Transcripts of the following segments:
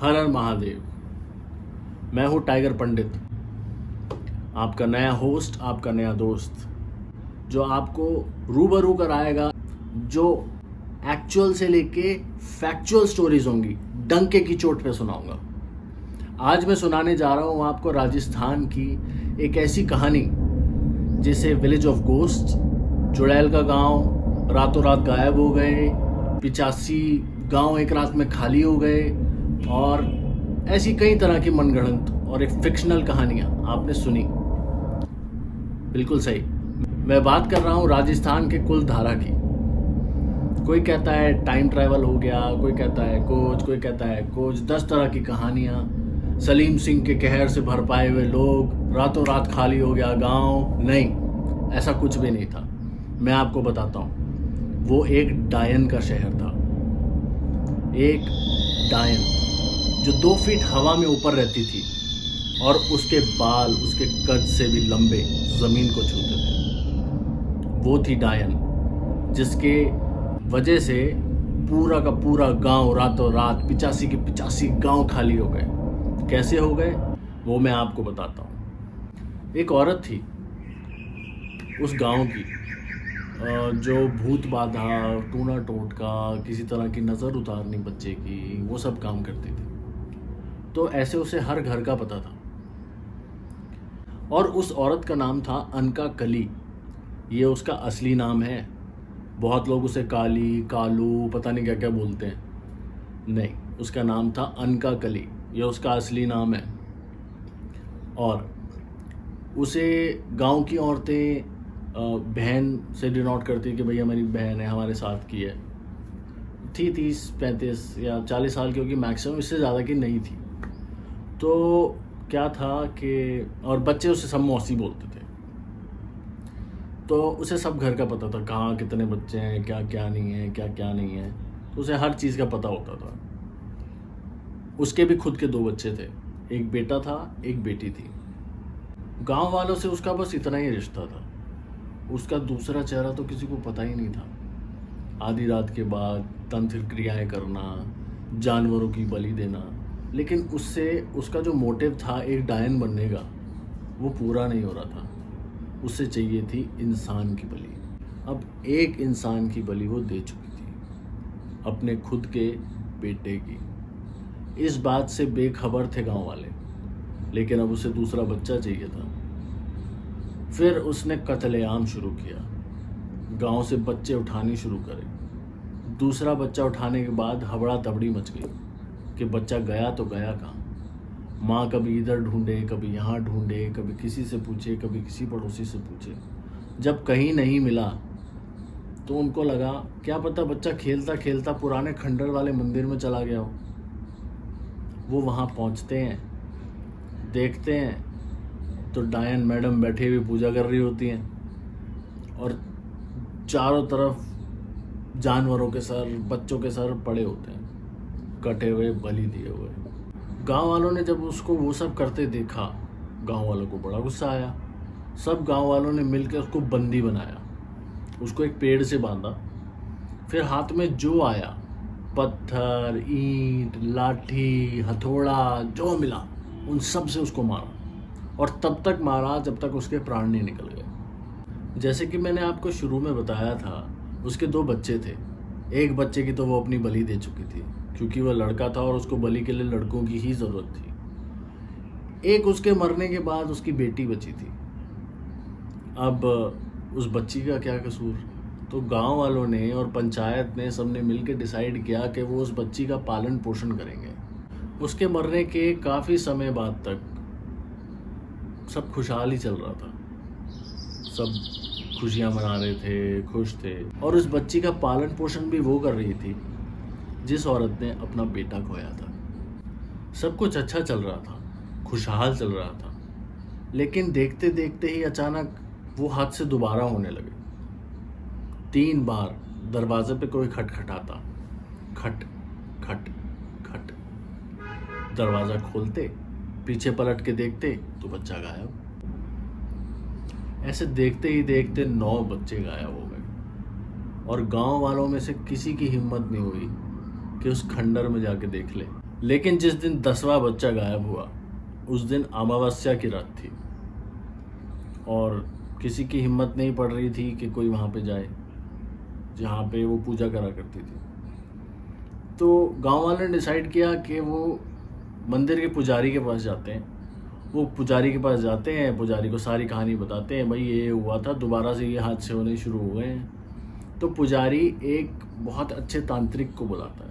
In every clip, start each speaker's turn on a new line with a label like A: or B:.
A: हर हर महादेव। मैं हूँ टाइगर पंडित, आपका नया होस्ट, आपका नया दोस्त, जो आपको रूबरू कराएगा जो एक्चुअल से लेके फैक्चुअल स्टोरीज होंगी, डंके की चोट पे सुनाऊंगा। आज मैं सुनाने जा रहा हूँ आपको राजस्थान की एक ऐसी कहानी जिसे विलेज ऑफ गोस्ट, चुड़ैल का गांव रातों रात गायब हो गए, 85 गांव एक रात में खाली हो गए, और ऐसी कई तरह की मनगढ़ंत और एक फिक्शनल कहानियां आपने सुनी। बिल्कुल सही, मैं बात कर रहा हूँ राजस्थान के कुलधारा की। कोई कहता है टाइम ट्रैवल हो गया, कोई कहता है कुछ, कोई कहता है कुछ, 10 तरह की कहानियाँ। सलीम सिंह के कहर से भर पाए हुए लोग, रातों रात खाली हो गया गांव। नहीं, ऐसा कुछ भी नहीं था। मैं आपको बताता हूँ, वो एक डायन का शहर था। एक डायन जो 2 फीट हवा में ऊपर रहती थी और उसके बाल उसके कद से भी लंबे जमीन को छूते थे। वो थी डायन, जिसके वजह से पूरा का पूरा गांव रातों रात 85 के 85 गांव खाली हो गए। कैसे हो गए वो मैं आपको बताता हूँ। एक औरत थी उस गांव की जो भूत बाधा, टूना टोटका, किसी तरह की नज़र उतारनी बच्चे की, वो सब काम करती थी। तो ऐसे उसे हर घर का पता था। और उस औरत का नाम था अनका कली। ये उसका असली नाम है। बहुत लोग उसे काली, कालू, पता नहीं क्या क्या बोलते हैं। नहीं, उसका नाम था अनका कली। ये उसका असली नाम है। और उसे गांव की औरतें बहन से डिनोट करती कि भैया मेरी बहन है, हमारे साथ की है। थी 30, 35 या 40 साल की होगी मैक्सिमम, इससे ज़्यादा की नहीं थी। तो क्या था कि और बच्चे उसे सब मौसी बोलते थे। तो उसे सब घर का पता था, कहाँ कितने बच्चे हैं, क्या क्या नहीं है, क्या क्या नहीं है। तो उसे हर चीज़ का पता होता था। उसके भी खुद के 2 बच्चे थे, एक बेटा था, एक बेटी थी। गांव वालों से उसका बस इतना ही रिश्ता था। उसका दूसरा चेहरा तो किसी को पता ही नहीं था। आधी रात के बाद तंत्र क्रियाएं करना, जानवरों की बलि देना, लेकिन उससे उसका जो मोटिव था एक डायन बनने का, वो पूरा नहीं हो रहा था। उससे चाहिए थी इंसान की बलि। अब एक इंसान की बलि वो दे चुकी थी, अपने खुद के बेटे की। इस बात से बेखबर थे गांव वाले, लेकिन अब उसे दूसरा बच्चा चाहिए था। फिर उसने कत्लेआम शुरू किया, गांव से बच्चे उठाने शुरू करे। दूसरा बच्चा उठाने के बाद हबड़ा तबड़ी मच गई कि बच्चा गया तो गया कहाँ। माँ कभी इधर ढूंढे, कभी यहाँ ढूंढे, कभी किसी से पूछे, कभी किसी पड़ोसी से पूछे। जब कहीं नहीं मिला तो उनको लगा क्या पता बच्चा खेलता खेलता पुराने खंडर वाले मंदिर में चला गया हो। वो वहाँ पहुँचते हैं, देखते हैं तो डायन मैडम बैठी हुई पूजा कर रही होती हैं और चारों तरफ जानवरों के सर, बच्चों के सर पड़े होते हैं, कटे हुए, बलि दिए हुए। गांव वालों ने जब उसको वो सब करते देखा, गांव वालों को बड़ा गुस्सा आया। सब गांव वालों ने मिलकर उसको बंदी बनाया, उसको एक पेड़ से बांधा। फिर हाथ में जो आया, पत्थर, ईंट, लाठी, हथौड़ा, जो मिला उन सब से उसको मारा। और तब तक मारा जब तक उसके प्राण नहीं निकल गए। जैसे कि मैंने आपको शुरू में बताया था, उसके 2 बच्चे थे। एक बच्चे की तो वो अपनी बलि दे चुकी थी, क्योंकि वह लड़का था और उसको बलि के लिए लड़कों की ही ज़रूरत थी। एक उसके मरने के बाद उसकी बेटी बची थी। अब उस बच्ची का क्या कसूर? तो गांव वालों ने और पंचायत ने सबने मिलकर डिसाइड किया कि वो उस बच्ची का पालन पोषण करेंगे। उसके मरने के काफ़ी समय बाद तक सब खुशहाल ही चल रहा था। सब खुशियाँ मना रहे थे, खुश थे। और उस बच्ची का पालन पोषण भी वो कर रही थी जिस औरत ने अपना बेटा खोया था। सब कुछ अच्छा चल रहा था, खुशहाल चल रहा था। लेकिन देखते देखते ही अचानक वो हादसे दोबारा होने लगे। 3 बार दरवाजे पे कोई खटखटाता, खट खट खट। दरवाज़ा खोलते, पीछे पलट के देखते तो बच्चा गायब। ऐसे देखते ही देखते 9 बच्चे गायब हो गए और गांव वालों में से किसी की हिम्मत नहीं हुई कि उस खंडर में जाके देख ले। लेकिन जिस दिन 10वां बच्चा गायब हुआ उस दिन अमावस्या की रात थी और किसी की हिम्मत नहीं पड़ रही थी कि कोई वहाँ पे जाए जहाँ पे वो पूजा करा करती थी। तो गांव वाले ने डिसाइड किया कि वो मंदिर के पुजारी के पास जाते हैं। वो पुजारी के पास जाते हैं, पुजारी को सारी कहानी बताते हैं, भाई ये हुआ था, दोबारा से ये हादसे होने शुरू हो गए हैं। तो पुजारी एक बहुत अच्छे तांत्रिक को बुलाता है।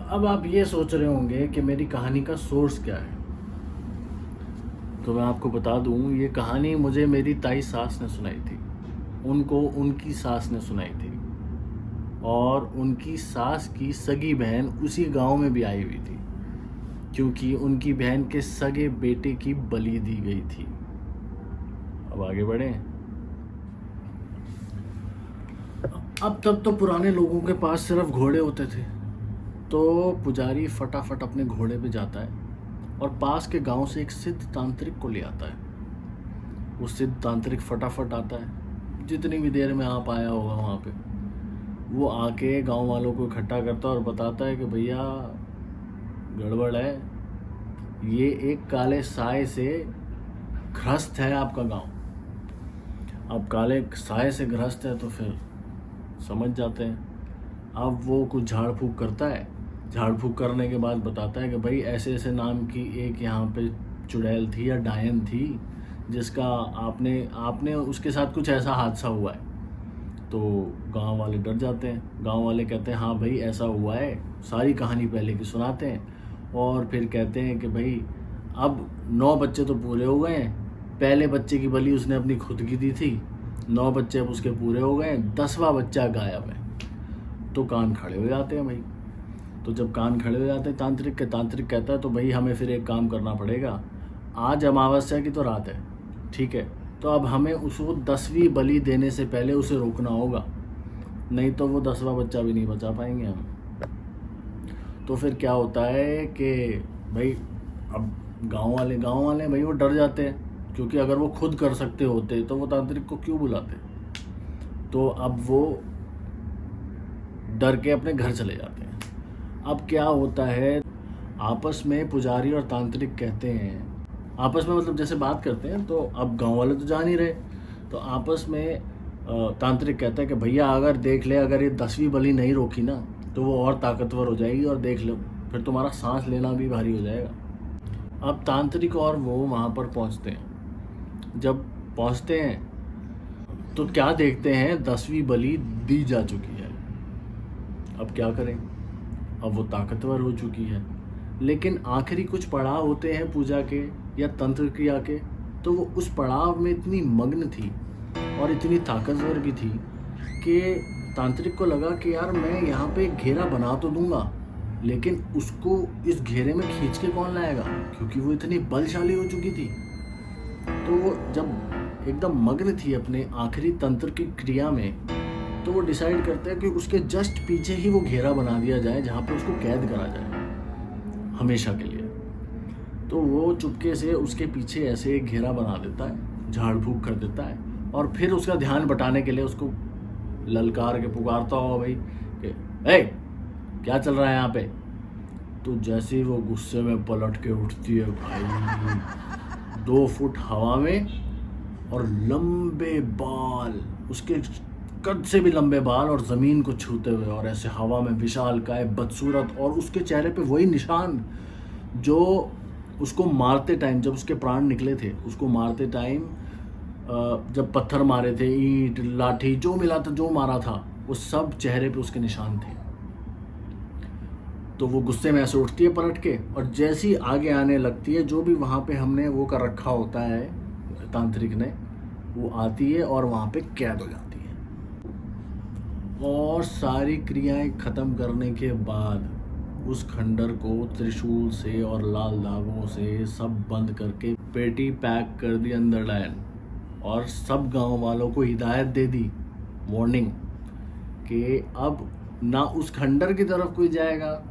A: अब आप ये सोच रहे होंगे कि मेरी कहानी का सोर्स क्या है। तो मैं आपको बता दूं, ये कहानी मुझे मेरी ताई सास ने सुनाई थी, उनको उनकी सास ने सुनाई थी और उनकी सास की सगी बहन उसी गांव में भी आई हुई थी क्योंकि उनकी बहन के सगे बेटे की बलि दी गई थी। अब आगे बढ़ें। अब तब तो पुराने लोगों के पास सिर्फ घोड़े होते थे, तो पुजारी फटाफट अपने घोड़े पे जाता है और पास के गांव से एक सिद्ध तांत्रिक को ले आता है। वो सिद्ध तांत्रिक फटाफट आता है, जितनी भी देर में आप आया होगा वहाँ पे, वो आके गांव वालों को इकट्ठा करता है और बताता है कि भैया गड़बड़ है, ये एक काले साए से ग्रस्त है आपका गांव। अब काले साए से ग्रस्त है तो फिर समझ जाते हैं। अब वो कुछ झाड़ फूक करता है, झाड़ फूक करने के बाद बताता है कि भाई ऐसे ऐसे नाम की एक यहाँ पे चुड़ैल थी या डायन थी जिसका आपने उसके साथ कुछ ऐसा हादसा हुआ है। तो गांव वाले डर जाते हैं। गांव वाले कहते हैं हाँ भाई ऐसा हुआ है, सारी कहानी पहले की सुनाते हैं और फिर कहते हैं कि भाई अब 9 बच्चे तो पूरे हो गए हैं, पहले बच्चे की बलि उसने अपनी खुद की दी थी, 9 बच्चे अब उसके पूरे हो गए, 10वां बच्चा गायब है। तो कान खड़े हो जाते हैं भाई। तो जब कान खड़े हो जाते हैं तांत्रिक कहता है तो भाई हमें फिर एक काम करना पड़ेगा, आज अमावस्या की तो रात है, ठीक है, तो अब हमें उसको 10वीं बलि देने से पहले उसे रोकना होगा, नहीं तो वो 10वां बच्चा भी नहीं बचा पाएंगे हम। तो फिर क्या होता है कि भाई अब गांव वाले भाई वो डर जाते हैं क्योंकि अगर वो खुद कर सकते होते तो वो तांत्रिक को क्यों बुलाते। तो अब वो डर के अपने घर चले जाते हैं। अब क्या होता है, आपस में पुजारी और तांत्रिक कहते हैं, आपस में मतलब जैसे बात करते हैं, तो अब गांव वाले तो जान ही रहे, तो आपस में तांत्रिक कहता है कि भैया अगर देख ले, अगर ये 10वीं बलि नहीं रोकी ना तो वो और ताकतवर हो जाएगी और देख लो फिर तुम्हारा सांस लेना भी भारी हो जाएगा। अब तांत्रिक और वो वहाँ पर पहुँचते हैं। जब पहुँचते हैं तो क्या देखते हैं, 10वीं बलि दी जा चुकी है। अब क्या करें, अब वो ताकतवर हो चुकी है, लेकिन आखिरी कुछ पड़ाव होते हैं पूजा के या तंत्र क्रिया के, तो वो उस पड़ाव में इतनी मग्न थी और इतनी ताकतवर भी थी कि तांत्रिक को लगा कि यार मैं यहाँ पे एक घेरा बना तो दूंगा, लेकिन उसको इस घेरे में खींच के कौन लाएगा, क्योंकि वो इतनी बलशाली हो चुकी थी। तो वो जब एकदम मग्न थी अपने आखिरी तंत्र की क्रिया में, तो वो डिसाइड करते हैं कि उसके जस्ट पीछे ही वो घेरा बना दिया जाए जहाँ पे उसको कैद करा जाए हमेशा के लिए। तो वो चुपके से उसके पीछे ऐसे एक घेरा बना देता है, झाड़ फूक कर देता है और फिर उसका ध्यान बटाने के लिए उसको ललकार के पुकारता होगा भाई कि ए क्या चल रहा है यहाँ पे। तो जैसे ही वो गुस्से में पलट के उठती है भाई, 2 फुट हवा में और लंबे बाल, उसके कद से भी लंबे बाल और ज़मीन को छूते हुए और ऐसे हवा में विशालकाय बदसूरत, और उसके चेहरे पे वही निशान जो उसको मारते टाइम, जब उसके प्राण निकले थे, उसको मारते टाइम जब पत्थर मारे थे, ईंट लाठी जो मिला था, जो मारा था, वो सब चेहरे पे उसके निशान थे। तो वो गुस्से में ऐसे उठती है पलट के, और जैसी आगे आने लगती है, जो भी वहाँ पे हमने वो कर रखा होता है तांत्रिक ने, वो आती है और वहाँ पे कैद हो जाती है। और सारी क्रियाएं ख़त्म करने के बाद उस खंडर को त्रिशूल से और लाल धागों से सब बंद करके पेटी पैक कर दी अंदर लाइन, और सब गांव वालों को हिदायत दे दी, वार्निंग, कि अब ना उस खंडर की तरफ कोई जाएगा,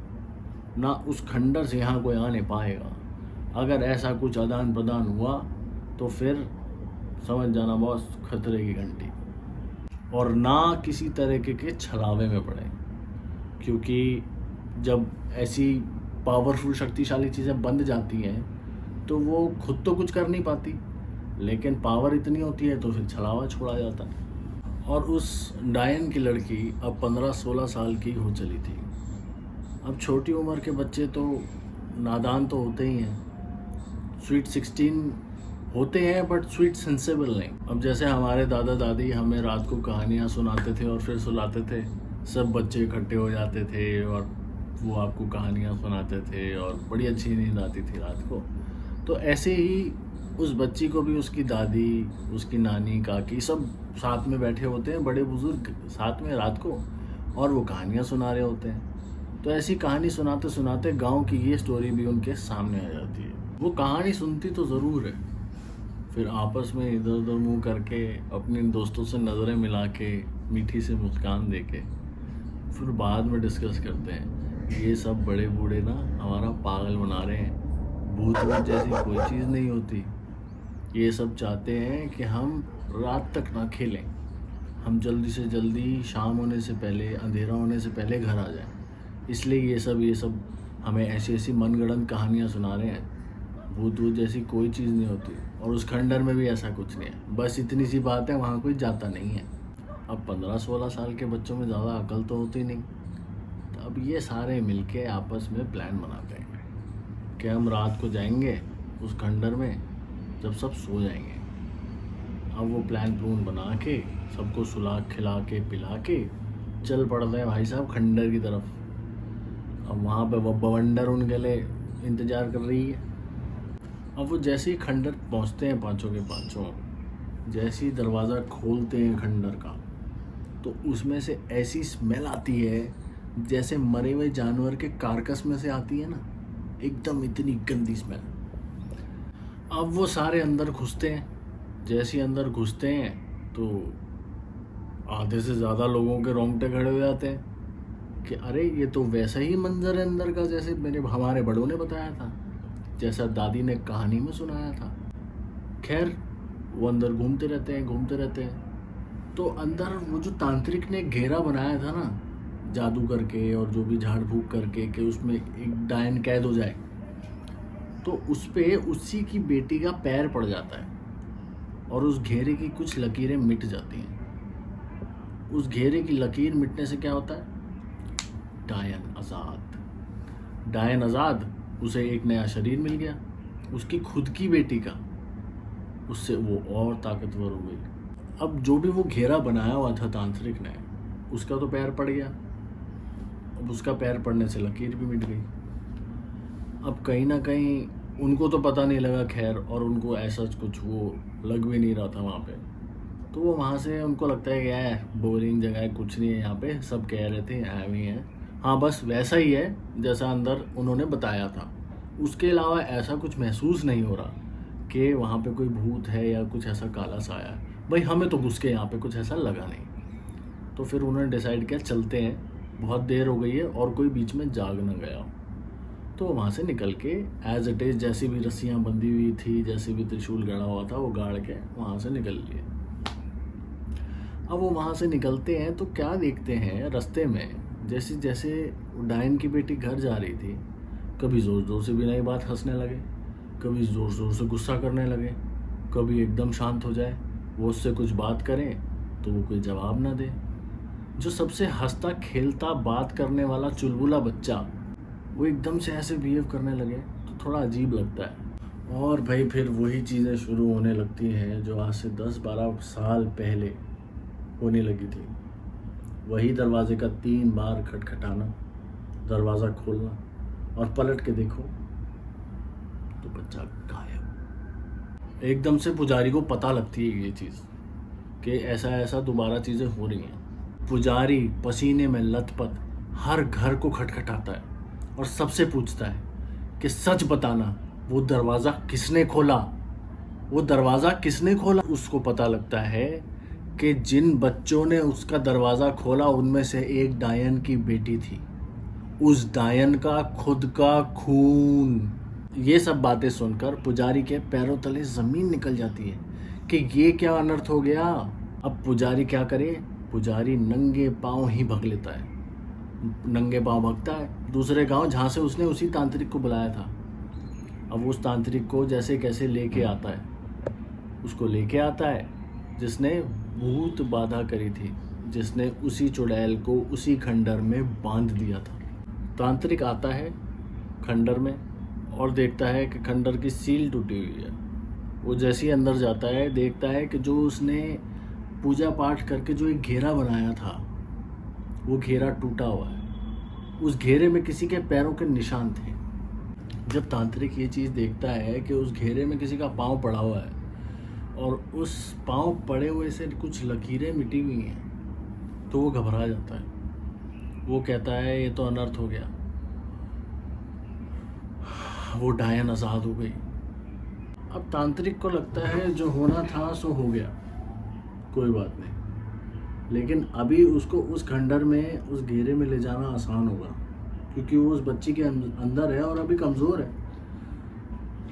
A: ना उस खंडर से यहाँ कोई आने पाएगा। अगर ऐसा कुछ आदान प्रदान हुआ तो फिर समझ जाना बॉस, खतरे की घंटी। और ना किसी तरीके के छलावे में पड़े, क्योंकि जब ऐसी पावरफुल शक्तिशाली चीज़ें बंध जाती हैं तो वो खुद तो कुछ कर नहीं पाती, लेकिन पावर इतनी होती है तो फिर छलावा छोड़ा जाता है। और उस डायन की लड़की अब 15-16 साल की हो चली थी। अब छोटी उम्र के बच्चे तो नादान तो होते ही हैं, स्वीट 16 होते हैं बट स्वीट सेंसेबल नहीं। अब जैसे हमारे दादा दादी हमें रात को कहानियाँ सुनाते थे और फिर सुलाते थे, सब बच्चे इकट्ठे हो जाते थे और वो आपको कहानियाँ सुनाते थे और बड़ी अच्छी नींद आती थी रात को। तो ऐसे ही उस बच्ची को भी उसकी दादी, उसकी नानी, काकी सब साथ में बैठे होते हैं, बड़े बुजुर्ग साथ में रात को, और वो कहानियाँ सुना रहे होते हैं। तो ऐसी कहानी सुनाते सुनाते गांव की ये स्टोरी भी उनके सामने आ जाती है। वो कहानी सुनती तो ज़रूर है, फिर आपस में इधर उधर मुँह करके अपने दोस्तों से नज़रें मिला के मीठी से मुस्कान दे के फिर बाद में डिस्कस करते हैं, ये सब बड़े बूढ़े ना हमारा पागल बना रहे हैं, भूत वूत जैसी कोई चीज़ नहीं होती, ये सब चाहते हैं कि हम रात तक ना खेलें, हम जल्दी से जल्दी शाम होने से पहले, अंधेरा होने से पहले घर आ जाएं, इसलिए ये सब हमें ऐसी ऐसी मनगढ़ंत कहानियाँ सुना रहे हैं। भूत वूत जैसी कोई चीज़ नहीं होती और उस खंडर में भी ऐसा कुछ नहीं है, बस इतनी सी बात है, वहाँ कोई जाता नहीं है। अब 15-16 साल के बच्चों में ज़्यादा अकल तो होती नहीं, तो अब ये सारे मिलके आपस में प्लान बनाते हैं कि हम रात को जाएंगे उस खंडर में जब सब सो जाएंगे। अब वो प्लान बना के सबको सुला खिला के पिला के चल पड़ते हैं भाई साहब खंडर की तरफ। अब वहाँ पे वो बवंडर उनके लिए इंतज़ार कर रही है। अब वो जैसे ही खंडर पहुँचते हैं पांचों के पांचों, जैसे ही दरवाज़ा खोलते हैं खंडर का, तो उसमें से ऐसी स्मेल आती है जैसे मरे हुए जानवर के कारकस में से आती है ना, एकदम इतनी गंदी स्मेल। अब वो सारे अंदर घुसते हैं, जैसे ही अंदर घुसते हैं तो आधे से ज़्यादा लोगों के रोंगटे खड़े हो जाते हैं कि अरे ये तो वैसा ही मंजर है अंदर का जैसे हमारे बड़ों ने बताया था, जैसा दादी ने कहानी में सुनाया था। खैर वो अंदर घूमते रहते हैं। तो अंदर वो जो तांत्रिक ने घेरा बनाया था ना जादू करके और जो भी झाड़ फूक करके कि उसमें एक डायन कैद हो जाए, तो उस पे उसी की बेटी का पैर पड़ जाता है और उस घेरे की कुछ लकीरें मिट जाती हैं। उस घेरे की लकीर मिटने से क्या होता है, डायन आज़ाद, उसे एक नया शरीर मिल गया, उसकी खुद की बेटी का, उससे वो और ताकतवर हो गई। अब जो भी वो घेरा बनाया हुआ था तांत्रिक ने, उसका तो पैर पड़ गया, अब उसका पैर पड़ने से लकीर भी मिट गई। अब कहीं ना कहीं उनको तो पता नहीं लगा खैर, और उनको ऐसा कुछ वो लग भी नहीं रहा था वहाँ पे, तो वो वहाँ से उनको लगता है कि यार बोरिंग जगह है, कुछ नहीं है यहाँ पे, सब कह रहे थे ऐਵੇਂ ही है, हाँ बस वैसा ही है जैसा अंदर उन्होंने बताया था, उसके अलावा ऐसा कुछ महसूस नहीं हो रहा कि वहाँ पे कोई भूत है या कुछ ऐसा काला साया है। भाई हमें तो घुस के यहाँ पे कुछ ऐसा लगा नहीं। तो फिर उन्होंने डिसाइड किया चलते हैं, बहुत देर हो गई है और कोई बीच में जाग ना गया। तो वहाँ से निकल के एज इट इज़ जैसी भी रस्सियाँ बंधी हुई थी, जैसे भी त्रिशूल गड़ा हुआ था, वो गाड़ के वहाँ से निकल लिए। अब वो वहाँ से निकलते हैं तो क्या देखते हैं, रास्ते में जैसे जैसे डायन की बेटी घर जा रही थी, कभी ज़ोर ज़ोर से बिना ही बात हंसने लगे, कभी ज़ोर ज़ोर से गुस्सा करने लगे, कभी एकदम शांत हो जाए, वो उससे कुछ बात करें तो वो कोई जवाब ना दे। जो सबसे हंसता खेलता बात करने वाला चुलबुला बच्चा, वो एकदम से ऐसे बिहेव करने लगे तो थोड़ा अजीब लगता है। और भाई फिर वही चीज़ें शुरू होने लगती हैं जो आज से 10-12 साल पहले होने लगी थी। वही दरवाजे का 3 बार खटखटाना, दरवाज़ा खोलना और पलट के देखो तो बच्चा गायब। एकदम से पुजारी को पता लगती है ये चीज़ कि ऐसा दोबारा चीज़ें हो रही हैं। पुजारी पसीने में लथपथ हर घर को खटखटाता है और सबसे पूछता है कि सच बताना, वो दरवाज़ा किसने खोला, वो दरवाज़ा किसने खोला। उसको पता लगता है कि जिन बच्चों ने उसका दरवाज़ा खोला उनमें से एक डायन की बेटी थी, उस डायन का खुद का खून। ये सब बातें सुनकर पुजारी के पैरों तले ज़मीन निकल जाती है कि ये क्या अनर्थ हो गया। अब पुजारी क्या करे, पुजारी नंगे पाँव ही भग लेता है। नंगे पांव भागता है दूसरे गांव जहाँ से उसने उसी तांत्रिक को बुलाया था। अब उस तांत्रिक को जैसे कैसे लेके आता है, उसको लेके आता है जिसने भूत बाधा करी थी, जिसने उसी चुड़ैल को उसी खंडर में बांध दिया था। तांत्रिक आता है खंडर में और देखता है कि खंडर की सील टूटी हुई है। वो जैसे ही अंदर जाता है देखता है कि जो उसने पूजा पाठ करके जो एक घेरा बनाया था वो घेरा टूटा हुआ है। उस घेरे में किसी के पैरों के निशान थे। जब तांत्रिक ये चीज़ देखता है कि उस घेरे में किसी का पाँव पड़ा हुआ है और उस पाँव पड़े हुए से कुछ लकीरें मिटी हुई हैं, तो वो घबरा जाता है। वो कहता है ये तो अनर्थ हो गया, वो डायन आज़ाद हो गई। अब तांत्रिक को लगता है जो होना था सो हो गया, कोई बात नहीं, लेकिन अभी उसको उस खंडर में उस घेरे में ले जाना आसान होगा क्योंकि वो उस बच्ची के अंदर है और अभी कमज़ोर है।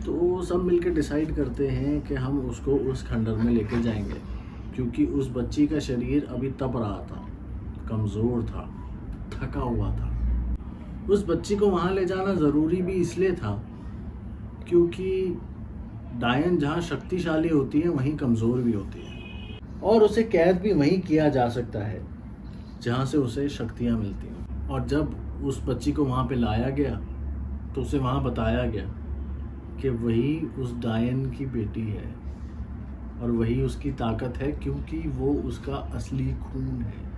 A: तो सब मिलके डिसाइड करते हैं कि हम उसको उस खंडर में लेके जाएंगे क्योंकि उस बच्ची का शरीर अभी तप रहा था, कमज़ोर था, थका हुआ था। उस बच्ची को वहाँ ले जाना ज़रूरी भी इसलिए था क्योंकि डायन जहाँ शक्तिशाली होती है वहीं कमज़ोर भी होती है और उसे कैद भी वहीं किया जा सकता है जहाँ से उसे शक्तियाँ मिलती हैं। और जब उस बच्ची को वहाँ पे लाया गया तो उसे वहाँ बताया गया कि वही उस डायन की बेटी है और वही उसकी ताकत है क्योंकि वो उसका असली खून है।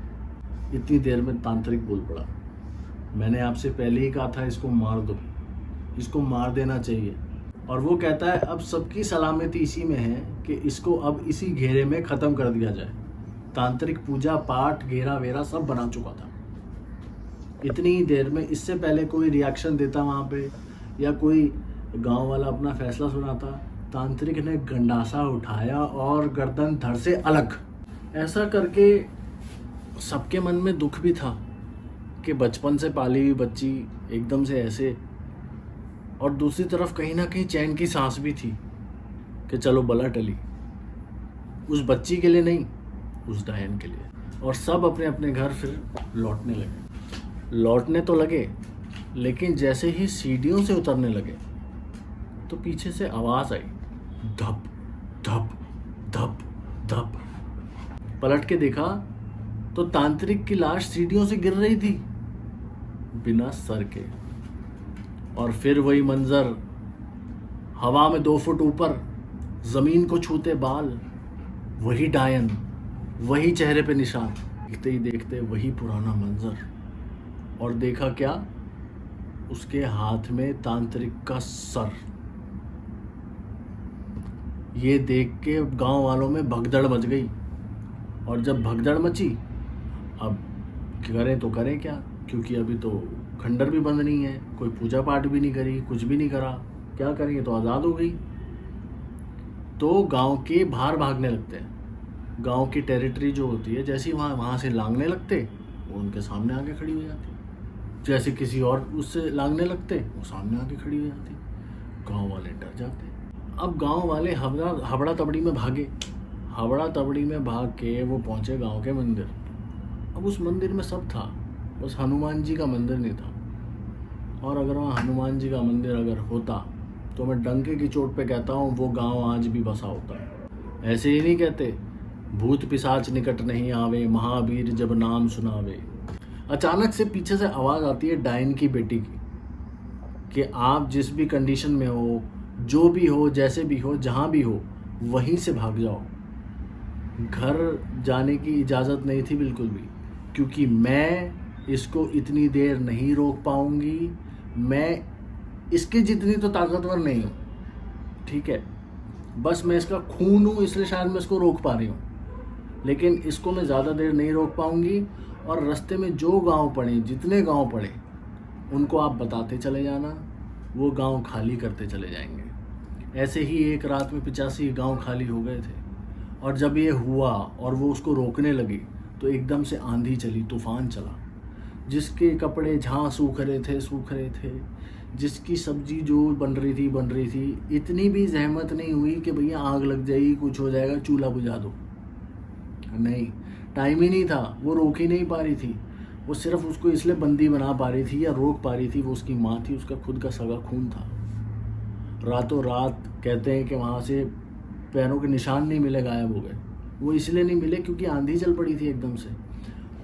A: इतनी देर में तांत्रिक बोल पड़ा, मैंने आपसे पहले ही कहा था इसको मार दो, इसको मार देना चाहिए। और वो कहता है अब सबकी सलामती इसी में है कि इसको अब इसी घेरे में ख़त्म कर दिया जाए। तांत्रिक पूजा पाठ घेरा वेरा सब बना चुका था। इतनी ही देर में, इससे पहले कोई रिएक्शन देता वहाँ पे या कोई गांव वाला अपना फैसला सुनाता, तांत्रिक ने गंडासा उठाया और गर्दन धड़ से अलग। ऐसा करके सबके मन में दुख भी था कि बचपन से पाली हुई बच्ची एकदम से ऐसे, और दूसरी तरफ कहीं ना कहीं चैन की सांस भी थी कि चलो बला टली, उस बच्ची के लिए नहीं, उस डायन के लिए। और सब अपने अपने घर फिर लौटने तो लगे, लेकिन जैसे ही सीढ़ियों से उतरने लगे तो पीछे से आवाज़ आई, धप धप धप धप। पलट के देखा तो तांत्रिक की लाश सीढ़ियों से गिर रही थी बिना सर के। और फिर वही मंजर, हवा में 2 फुट ऊपर, जमीन को छूते बाल, वही डायन, वही चेहरे पे निशान। देखते ही देखते वही पुराना मंजर। और देखा क्या, उसके हाथ में तांत्रिक का सर। ये देख के गांव वालों में भगदड़ मच गई। और जब भगदड़ मची, अब करें तो करें क्या, क्योंकि अभी तो खंडर भी बंद नहीं है, कोई पूजा पाठ भी नहीं करी, कुछ भी नहीं करा, क्या करेंगे, तो आज़ाद हो गई। तो गांव के बाहर भागने लगते हैं। गांव की टेरिटरी जो होती है, जैसे ही वहाँ से लांघने लगते, वो उनके सामने आके खड़ी हो जाती। जैसे किसी और उससे लांघने लगते, वो सामने आके खड़ी हो जाती। गांव वाले डर जाते। अब गांव वाले हबड़ा तबड़ी में भागे। हबड़ा तबड़ी में भाग के वो पहुँचे गांव के मंदिर। अब उस मंदिर में सब था, बस हनुमान जी का मंदिर नहीं था। और अगर वहाँ हनुमान जी का मंदिर अगर होता तो मैं डंके की चोट पे कहता हूँ वो गांव आज भी बसा होता। ऐसे ही नहीं कहते, भूत पिशाच निकट नहीं आवे, महावीर जब नाम सुनावे। अचानक से पीछे से आवाज़ आती है डायन की बेटी की कि आप जिस भी कंडीशन में हो, जो भी हो, जैसे भी हो, जहाँ भी हो, वहीं से भाग जाओ। घर जाने की इजाज़त नहीं थी बिल्कुल भी, क्योंकि मैं इसको इतनी देर नहीं रोक पाऊंगी। मैं इसके जितनी तो ताकतवर नहीं हूँ, ठीक है, बस मैं इसका खून हूँ, इसलिए शायद मैं इसको रोक पा रही हूँ, लेकिन इसको मैं ज़्यादा देर नहीं रोक पाऊंगी। और रास्ते में जो गांव पड़े, जितने गांव पड़े, उनको आप बताते चले जाना, वो गांव खाली करते चले जाएंगे। ऐसे ही एक रात में 85 गांव खाली हो गए थे। और जब ये हुआ और वो उसको रोकने लगी तो एकदम से आंधी चली, तूफान चला। जिसके कपड़े जहाँ सूख रहे थे, जिसकी सब्जी जो बन रही थी, इतनी भी जहमत नहीं हुई कि भैया आग लग जाएगी, कुछ हो जाएगा, चूल्हा बुझा दो। नहीं, टाइम ही नहीं था, वो रोक ही नहीं पा रही थी। वो सिर्फ उसको इसलिए बंदी बना पा रही थी या रोक पा रही थी, वो उसकी माँ थी, उसका खुद का सगा खून था। रातों रात कहते हैं कि वहाँ से पैरों के निशान नहीं मिले, गायब हो गए। वो इसलिए नहीं मिले क्योंकि आंधी चल पड़ी थी एकदम से।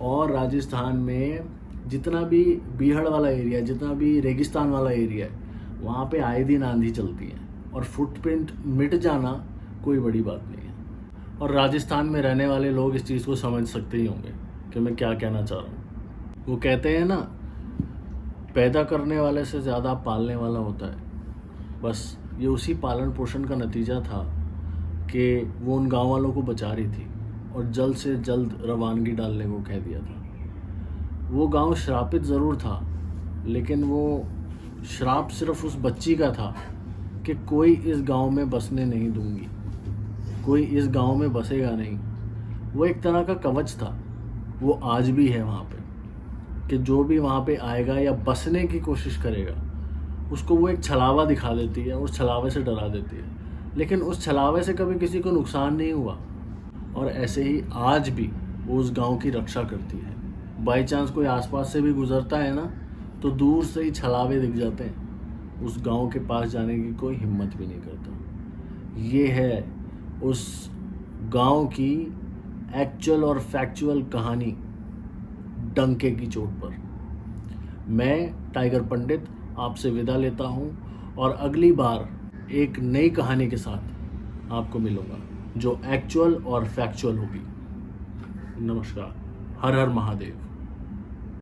A: और राजस्थान में जितना भी बीहड़ वाला एरिया, जितना भी रेगिस्तान वाला एरिया है, वहाँ पे आए दिन आंधी चलती है और फुटप्रिंट मिट जाना कोई बड़ी बात नहीं है। और राजस्थान में रहने वाले लोग इस चीज़ को समझ सकते ही होंगे कि मैं क्या कहना चाह रहा हूँ। वो कहते हैं ना, पैदा करने वाले से ज़्यादा पालने वाला होता है। बस ये उसी पालन पोषण का नतीजा था कि वो उन गांव वालों को बचा रही थी और जल्द से जल्द रवानगी डालने को कह दिया था। वो गांव श्रापित ज़रूर था, लेकिन वो श्राप सिर्फ उस बच्ची का था कि कोई इस गांव में बसने नहीं दूंगी, कोई इस गांव में बसेगा नहीं। वो एक तरह का कवच था। वो आज भी है वहाँ पे कि जो भी वहाँ पे आएगा या बसने की कोशिश करेगा, उसको वो एक छलावा दिखा देती है, उस छलावे से डरा देती है। लेकिन उस छलावे से कभी किसी को नुकसान नहीं हुआ। और ऐसे ही आज भी वो उस गांव की रक्षा करती है। बाई चांस कोई आसपास से भी गुजरता है ना, तो दूर से ही छलावे दिख जाते हैं, उस गांव के पास जाने की कोई हिम्मत भी नहीं करता। ये है उस गांव की एक्चुअल और फैक्चुअल कहानी, डंके की चोट पर। मैं टाइगर पंडित आपसे विदा लेता हूँ और अगली बार एक नई कहानी के साथ आपको मिलूँगा जो एक्चुअल और फैक्चुअल होगी। नमस्कार। हर हर महादेव।